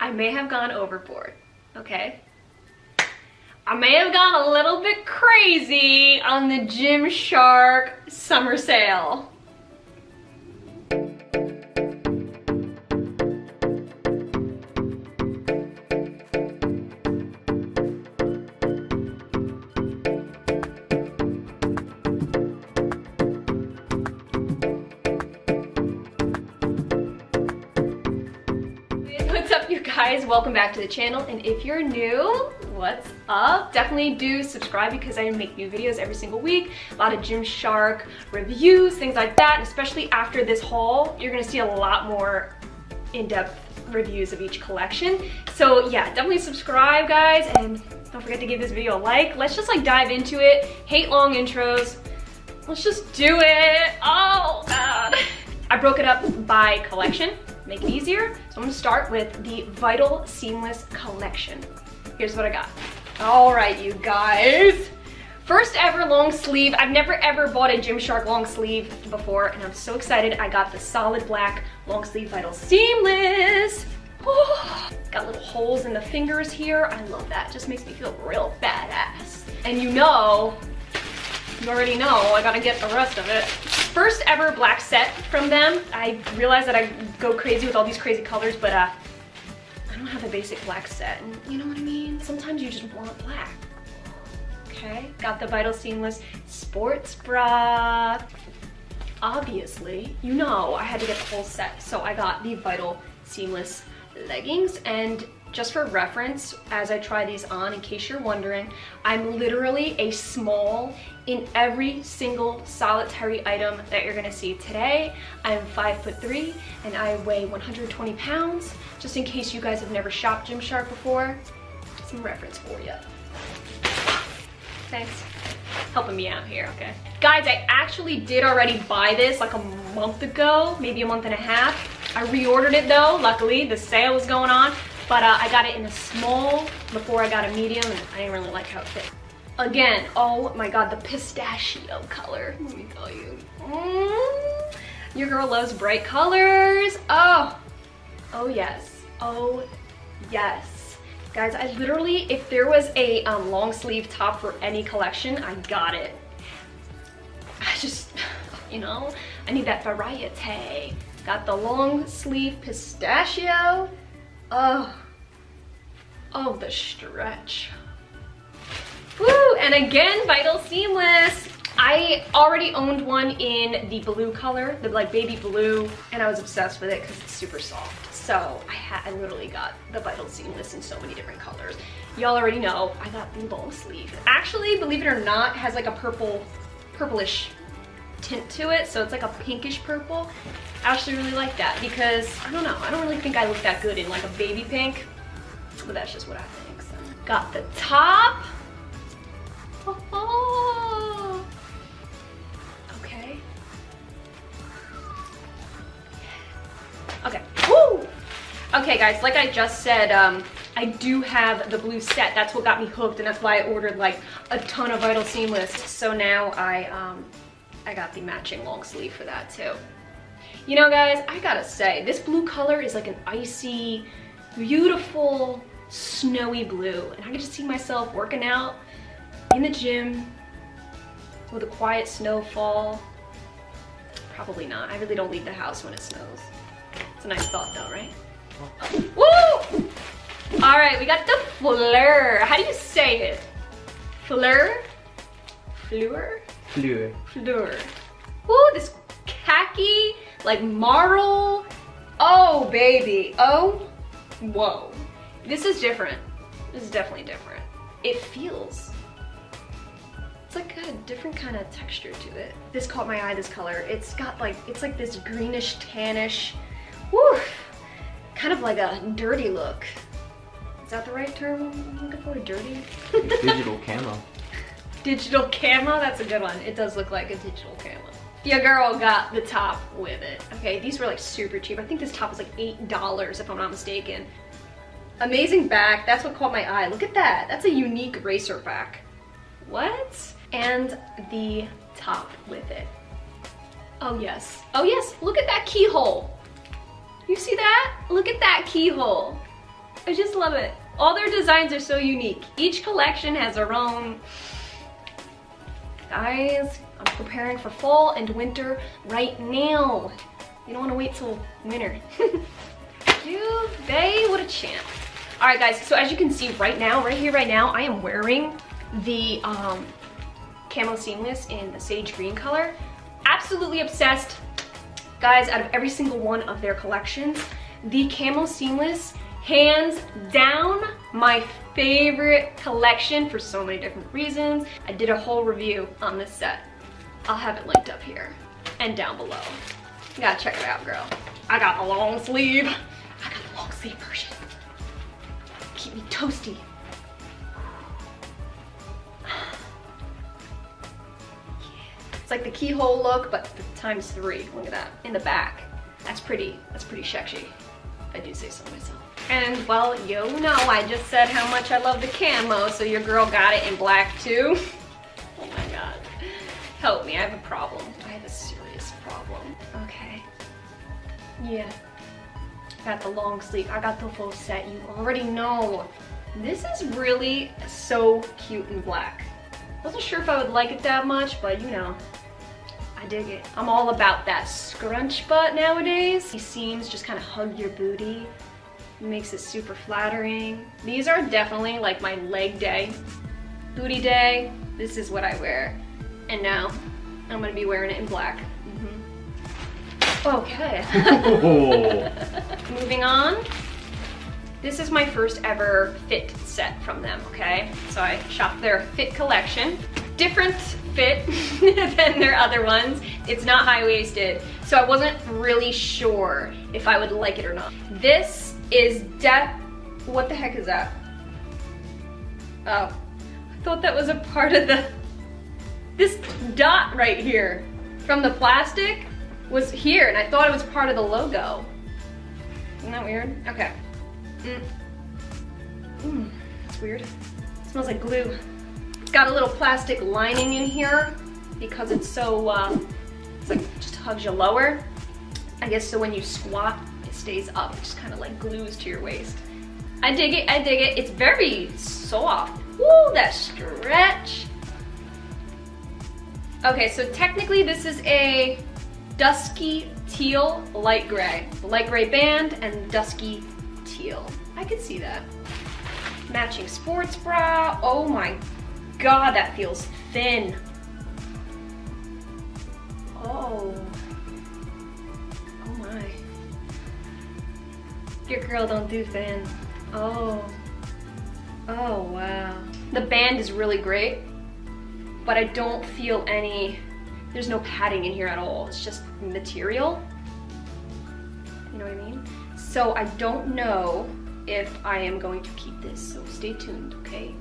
I may have gone overboard, okay? I may have gone a little bit crazy on the Gymshark summer sale. What's up, you guys? Welcome back to the channel, and if you're new, what's up? Definitely do subscribe because I make new videos every single week. A lot of Gymshark reviews, things like that, and especially after this haul, you're gonna see a lot more in-depth reviews of each collection. So yeah, definitely subscribe, guys, and don't forget to give this video a like. Let's just like dive into it. Hate long intros. Let's just do it. Oh God. I broke it up by collection, make it easier. So I'm gonna start with the Vital Seamless collection. Here's what I got. All right, you guys. First ever long sleeve. I've never ever bought a Gymshark long sleeve before, and I'm so excited. I got the solid black long sleeve Vital Seamless. Oh, got little holes in the fingers here. I love that. Just makes me feel real badass. And you already know, I gotta get the rest of it. First ever black set from them. I realize that I go crazy with all these crazy colors, but I don't have a basic black set, and you know what I mean? Sometimes you just want black. Okay, got the Vital Seamless sports bra. Obviously, you know I had to get the whole set, so I got the Vital Seamless leggings, and just for reference, as I try these on, in case you're wondering, I'm literally a small in every single solitary item that you're gonna see today. I'm 5'3" and I weigh 120 pounds. Just in case you guys have never shopped Gymshark before, some reference for you. Thanks, helping me out here, okay? Guys, I actually did already buy this like a month ago, maybe a month and a half. I reordered it though, luckily, the sale was going on. But I got it in a small before I got a medium, and I didn't really like how it fit. Again, oh my God, the pistachio color, let me tell you. Your girl loves bright colors. Oh yes, oh yes. Guys, I literally, if there was a long sleeve top for any collection, I got it. I just, you know, I need that variety. Got the long sleeve pistachio. Oh, the stretch. Woo, and again, Vital Seamless. I already owned one in the blue color, the like baby blue, and I was obsessed with it because it's super soft. So I literally got the Vital Seamless in so many different colors. Y'all already know, I got the long sleeve. Actually, believe it or not, has like a purplish tint to it, so it's like a pinkish purple. I actually really like that because, I don't know, I don't really think I look that good in like a baby pink, but that's just what I think. So got the top. Oh. Okay. Okay. Woo! Okay, guys, like I just said, I do have the blue set. That's what got me hooked, and that's why I ordered like a ton of Vital Seamless. So now I got the matching long sleeve for that too. You know, guys, I gotta say, this blue color is like an icy, beautiful, snowy blue. And I can just see myself working out in the gym with a quiet snowfall. Probably not. I really don't leave the house when it snows. It's a nice thought though, right? Oh. Woo! All right, we got the Fleur. How do you say it? Fleur? Fleur? Fleur. Fleur. Ooh, this khaki, like marl. Oh, baby. Oh, whoa. This is different. This is definitely different. It feels, it's like got a different kind of texture to it. This caught my eye, this color. It's got like, it's like this greenish, tannish, woo, kind of like a dirty look. Is that the right term I'm looking for, dirty? Digital camo. Digital camo, that's a good one. It does look like a digital camo. Your girl got the top with it. Okay, these were like super cheap. I think this top was like $8 if I'm not mistaken. Amazing back, that's what caught my eye. Look at that, that's a unique racer back. What? And the top with it. Oh yes, look at that keyhole. You see that? Look at that keyhole. I just love it. All their designs are so unique. Each collection has their own. Guys, I'm preparing for fall and winter right now. You don't want to wait till winter. Dude, what a champ. All right, guys, so as you can see right now, right here, right now, I am wearing the camo seamless in the sage green color. Absolutely obsessed. Guys, out of every single one of their collections, the camo seamless, hands down, my favorite collection for so many different reasons. I did a whole review on this set. I'll have it linked up here and down below. You gotta check it out, girl. I got the long sleeve. I got the long sleeve version. Keep me toasty. It's like the keyhole look, but times 3. Look at that, in the back. That's pretty sexy, if I do say so myself. And well, you know, I just said how much I love the camo, so your girl got it in black too. Oh my God. Help me, I have a problem. I have a serious problem. Okay. Yeah. Got the long sleeve, I got the full set, you already know. This is really so cute in black. Wasn't sure if I would like it that much, but you know, I dig it. I'm all about that scrunch butt nowadays. These seams just kind of hug your booty. It makes it super flattering. These are definitely like my leg day, booty day. This is what I wear. And now I'm gonna be wearing it in black. Okay. Moving on. This is my first ever fit set from them, okay? So I shopped their fit collection. Different fit than their other ones. It's not high-waisted, so I wasn't really sure if I would like it or not. This is what the heck is that? Oh, I thought that was a part of this dot right here from the plastic was here, and I thought it was part of the logo. Isn't that weird? Okay. That's weird. It smells like glue. It's got a little plastic lining in here because it's so, it's like just hugs you lower. I guess so when you squat, it stays up. It just kind of like glues to your waist. I dig it, I dig it. It's very soft. Woo, that stretch. Okay, so technically this is a dusky teal light gray. The light gray band and dusky teal. I could see that. Matching sports bra. Oh my God, that feels thin. Oh. Oh my. Your girl don't do thin. Oh. Oh wow. The band is really great, but I don't feel any, there's no padding in here at all. It's just material. You know what I mean? So I don't know if I am going to keep this, so stay tuned, okay?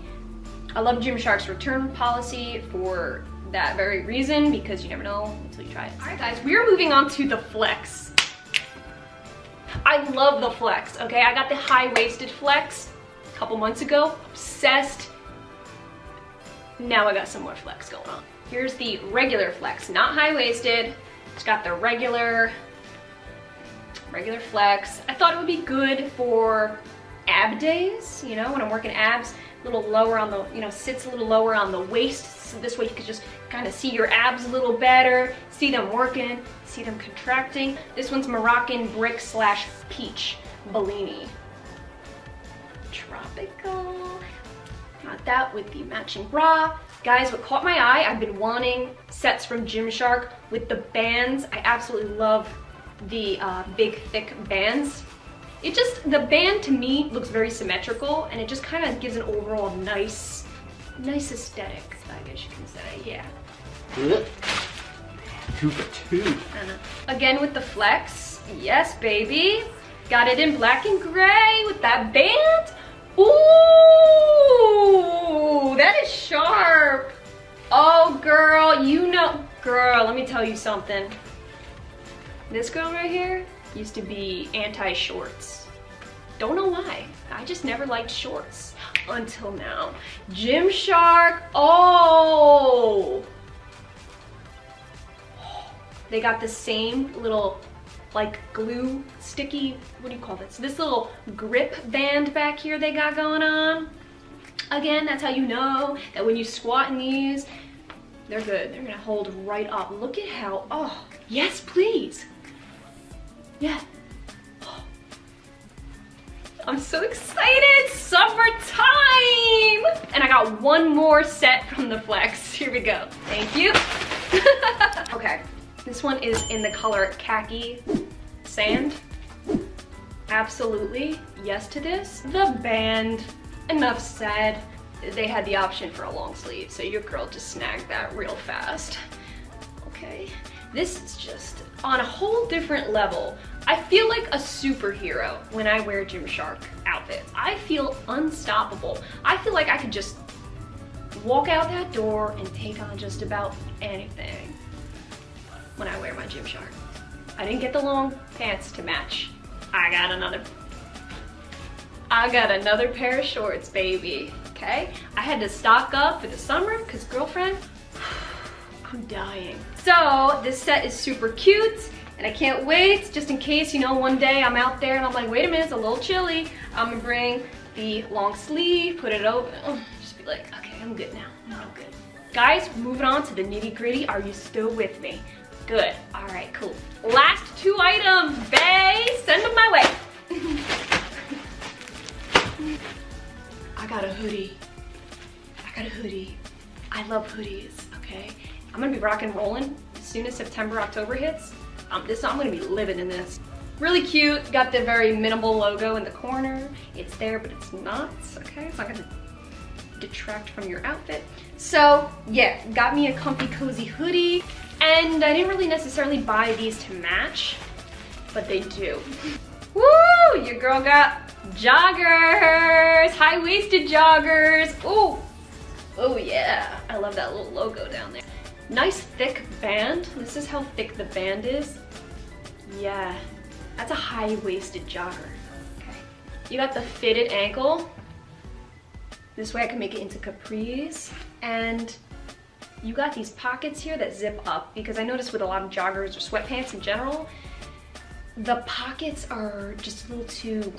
I love Gymshark's return policy for that very reason, because you never know until you try it. All right guys, we are moving on to the flex. I love the flex, okay? I got the high-waisted flex a couple months ago, obsessed. Now I got some more flex going on. Here's the regular flex, not high-waisted. It's got the regular flex. I thought it would be good for ab days, you know, when I'm working abs, a little lower on the, you know, sits a little lower on the waist, so this way you could just kind of see your abs a little better, see them working, see them contracting. This one's Moroccan brick / peach Bellini. Tropical. Got that with the matching bra. Guys, what caught my eye, I've been wanting sets from Gymshark with the bands. I absolutely love the big thick bands. It just, the band to me looks very symmetrical, and it just kind of gives an overall nice aesthetic, I guess you can say, yeah. 2 for 2. Again with the flex, yes baby. Got it in black and gray with that band. Ooh, that is sharp. Oh girl, you know, girl, let me tell you something. This girl right here used to be anti-shorts. Don't know why. I just never liked shorts until now. Gymshark, oh! They got the same little like glue sticky, what do you call this? This little grip band back here they got going on. Again, that's how you know that when you squat in these, they're good. They're gonna hold right up. Look at how, oh, yes, please. Yeah. Oh. I'm so excited, summertime! And I got one more set from the Flex. Here we go, thank you. Okay, this one is in the color khaki sand. Absolutely yes to this. The band, enough said. They had the option for a long sleeve, so your girl just snagged that real fast. Okay, this is just on a whole different level. I feel like a superhero when I wear Gymshark outfits. I feel unstoppable. I feel like I could just walk out that door and take on just about anything when I wear my Gymshark. I didn't get the long pants to match. I got another pair of shorts, baby. Okay, I had to stock up for the summer because girlfriend, I'm dying. So this set is super cute and I can't wait, just in case, you know, one day I'm out there and I'm like, wait a minute, it's a little chilly. I'm gonna bring the long sleeve, put it over, just be like, okay, I'm good now, I'm good. Guys, moving on to the nitty gritty. Are you still with me? Good, all right, cool. Last 2 items, bae, send them my way. I got a hoodie. I love hoodies, okay? I'm gonna be rock and rolling as soon as September, October hits. I'm gonna be living in this. Really cute, got the very minimal logo in the corner. It's there, but it's not, okay? It's not gonna detract from your outfit. So yeah, got me a comfy, cozy hoodie. And I didn't really necessarily buy these to match, but they do. Woo, your girl got joggers, high-waisted joggers. Ooh, oh yeah, I love that little logo down there. Nice thick band. This is how thick the band is. Yeah, that's a high-waisted jogger. Okay, you got the fitted ankle. This way I can make it into capris. And you got these pockets here that zip up, because I noticed with a lot of joggers or sweatpants in general, the pockets are just a little too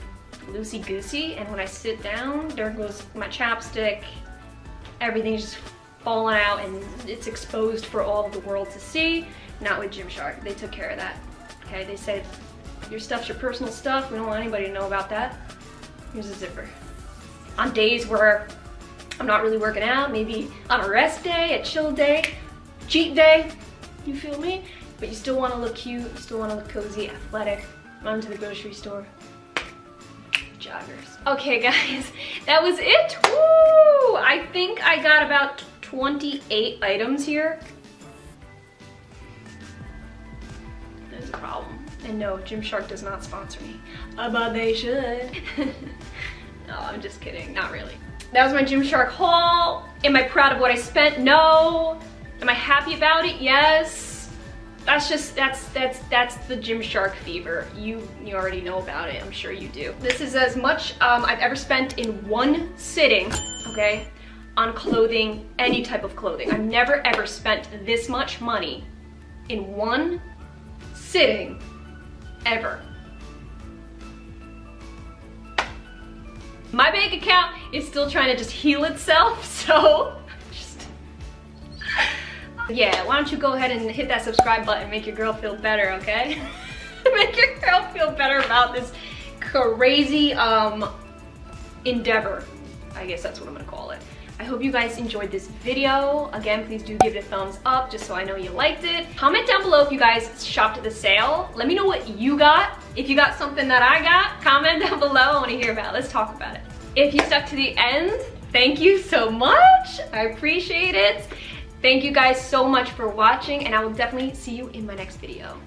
loosey-goosey, and when I sit down, there goes my chapstick, everything's just falling out and it's exposed for all of the world to see. Not with Gymshark, they took care of that. Okay, they said, your stuff's your personal stuff, we don't want anybody to know about that. Here's a zipper. On days where I'm not really working out, maybe on a rest day, a chill day, cheat day, you feel me? But you still wanna look cute, you still wanna look cozy, athletic, run to the grocery store. Joggers. Okay guys, that was it. Woo! I think I got about 28 items here. There's a problem. And no, Gymshark does not sponsor me. But they should. No, I'm just kidding, not really. That was my Gymshark haul. Am I proud of what I spent? No. Am I happy about it? Yes. That's the Gymshark fever. You already know about it, I'm sure you do. This is as much I've ever spent in one sitting, okay, on clothing, any type of clothing. I've never ever spent this much money in one sitting, ever. My bank account is still trying to just heal itself, so yeah, why don't you go ahead and hit that subscribe button, make your girl feel better, okay? Make your girl feel better about this crazy endeavor. I guess that's what I'm gonna call it. I hope you guys enjoyed this video. Again, please do give it a thumbs up just so I know you liked it. Comment down below if you guys shopped at the sale. Let me know what you got. If you got something that I got, comment down below. I wanna hear about it. Let's talk about it. If you stuck to the end, thank you so much. I appreciate it. Thank you guys so much for watching, and I will definitely see you in my next video.